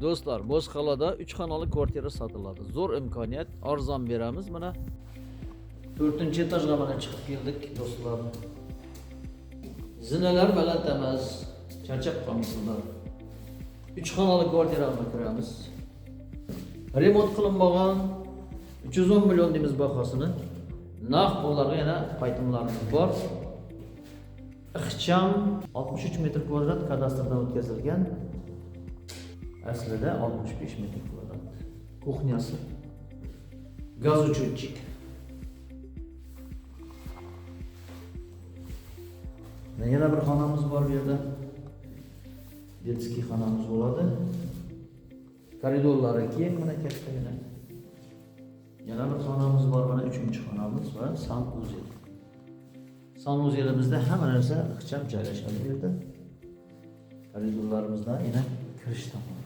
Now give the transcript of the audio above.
Do'stlar, Bozqalada 3 xonali kvartira sotiladi. Zo'r imkoniyat, arzon beramiz. Mana 4-etajga mana chiqib keldik do'stlar. Zinalar baland emas, charchab qolmasizlar. 3 xonali kvartiraga kiramiz. Remont qilinmagan 310 million deymiz bahosini. Naq pullarga yana qaytimlarimiz bor. Ixcham 63 metr kvadrat kadastrdan o'tkazilgan. Aslida 65 metr kvadrat. Kuxnyasi. Gaz uchuvchik. Yana bir xonamiz bor bu yerda. Detskiy xonamiz bo'ladi. Koridorlari keng, mana katta yana. Yana bir xonamiz bor, mana 3-xonamiz va sanuzel. Sanuzelimizda hamma narsa ixcham joylashgan bu yerda. Koridorlarimizda yana kirish tomon.